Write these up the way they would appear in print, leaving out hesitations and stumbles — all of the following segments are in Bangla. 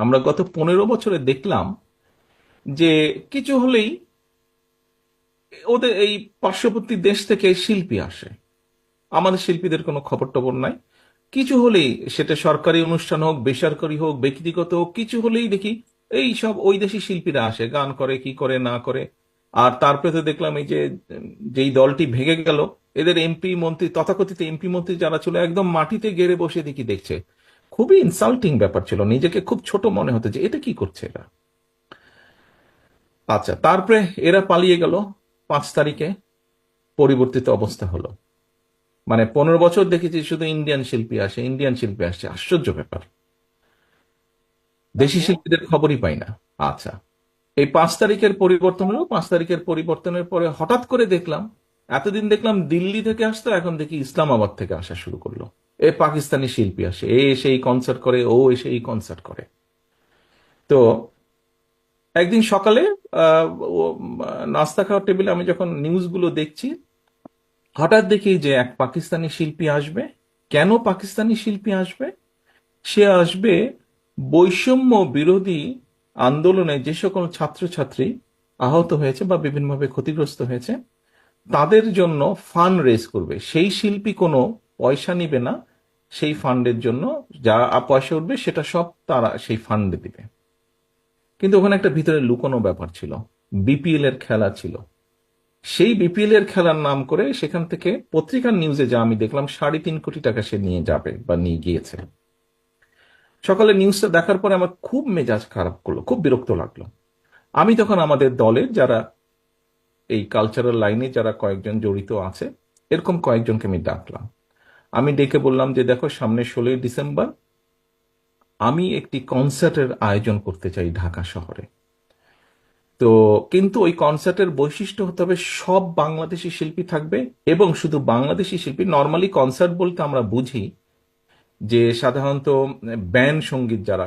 আমরা গত 15 বছরে দেখলাম যে কিছু হলেই ওদের এই পার্শ্ববর্তী দেশ থেকে শিল্পী আসে, আমাদের শিল্পীদের কোনো খবর টবর নাই। কিছু হলেই, সেটা সরকারি অনুষ্ঠান হোক, বেসরকারি হোক, ব্যক্তিগত হোক, কিছু হলেই দেখি এই সব ওই দেশি শিল্পীরা আসে, গান করে কি করে না করে। আর তারপরে তো দেখলাম এই যে যেই দলটি ভেঙে গেল, এদের এমপি মন্ত্রী, তথাকথিত এমপি মন্ত্রী যারা ছিল, একদম মাটিতে গেড়ে বসে দেখি দেখছে। খুবই ইনসাল্টিং ব্যাপার ছিল, নিজেকে খুব ছোট মনে হতো যে এটা কি করছে এরা। আচ্ছা, তারপরে এরা পালিয়ে গেল। 5 তারিখে পরিবর্তিত অবস্থা হলো। মানে 15 বছর দেখেছি শুধু ইন্ডিয়ান শিল্পী আসে, ইন্ডিয়ান শিল্পী আসছে, আশ্চর্য ব্যাপার। দেশি তারপর শিল্পীদের খবরই পাই না। আচ্ছা, এই 5 তারিখের পরিবর্তন হলো। 5 তারিখের পরিবর্তনের পরে হঠাৎ করে দেখলাম, এতদিন দেখলাম দিল্লি থেকে আসতো, এখন দেখি ইসলামাবাদ থেকে আসা শুরু করলো। এ পাকিস্তানি শিল্পী আসে, এ এসে এই কনসার্ট করে, ও এসে এই কনসার্ট করে। তো একদিন সকালে আহ, নাস্তা খাওয়ার টেবিলে আমি যখন নিউজগুলো দেখছি, হঠাৎ দেখি যে এক পাকিস্তানি শিল্পী আসবে। কেন পাকিস্তানি শিল্পী আসবে? সে আসবে বৈষম্য বিরোধী আন্দোলনে যে সকল ছাত্রছাত্রী আহত হয়েছে বা বিভিন্নভাবে ক্ষতিগ্রস্ত হয়েছে, তাদের জন্য ফান্ড রেজ করবে। সেই শিল্পী কোনো পয়সা নিবে না, সেই ফান্ডের জন্য যা পয়সা উঠবে সেটা সব তারা সেই ফান্ডে দিবে। কিন্তু ওখানে একটা ভিতরে লুকোনো ব্যাপার ছিল, বিপিএল এর খেলা ছিল। সেই বিপিএল এর খেলার নাম করে সেখান থেকে পত্রিকার নিউজে যা আমি দেখলাম, 3.5 কোটি টাকা সে নিয়ে যাবে বা নিয়ে গিয়েছে। সকালে নিউজটা দেখার পরে আমার খুব মেজাজ খারাপ করলো, খুব বিরক্ত লাগলো। আমি তখন আমাদের দলের যারা এই কালচারাল লাইনে যারা কয়েকজন জড়িত আছে, এরকম কয়েকজনকে আমি ডাকলাম। আমি ডেকে বললাম যে দেখো, সামনে 16ই ডিসেম্বর আমি একটি কনসার্টের আয়োজন করতে চাই ঢাকা শহরে। তো কিন্তু ওই কনসার্টের বৈশিষ্ট্য হতে হবে সব বাংলাদেশি শিল্পী থাকবে, এবং শুধু বাংলাদেশি শিল্পী। নর্মালি কনসার্ট বলতে আমরা বুঝি যে সাধারণত ব্যান্ড সঙ্গীত যারা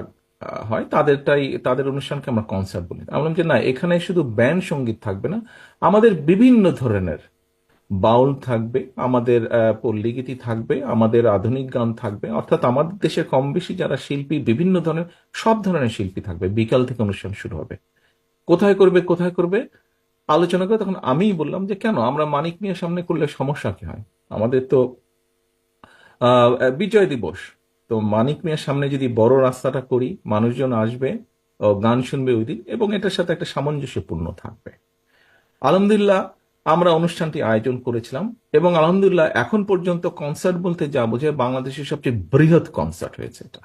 হয় তাদেরটাই, তাদের অনুষ্ঠানকে আমরা কনসার্ট বলি। আমরা বললাম যে না, এখানে শুধু ব্যান্ড সঙ্গীত থাকবে না, আমাদের বিভিন্ন ধরনের বাউল থাকবে, আমাদের পল্লীগীতি থাকবে, আমাদের আধুনিক গান থাকবে। অর্থাৎ আমাদের দেশে কম বেশি যারা শিল্পী, বিভিন্ন ধরনের, সব ধরনের শিল্পী থাকবে। বিকাল থেকে অনুষ্ঠান শুরু হবে। কোথায় করবে কোথায় করবে আলোচনা করে তখন আমিই বললাম যে কেন আমরা মানিক মিয়ার সামনে করলে সমস্যা কি হয়? আমাদের তো আহ বিজয় দিবস। তো মানিক মিয়ার সামনে যদি বড় রাস্তাটা করি, মানুষজন আসবে, ও গান শুনবে ওই দিন, এবং এটার সাথে একটা সামঞ্জস্যপূর্ণ থাকবে। আলহামদুলিল্লাহ, আমরা অনুষ্ঠানটি আয়োজন করেছিলাম, এবং আলহামদুলিল্লাহ এখন পর্যন্ত কনসার্ট বলতে যা বোঝায়, বাংলাদেশের সবচেয়ে বৃহৎ কনসার্ট হয়েছে এটা।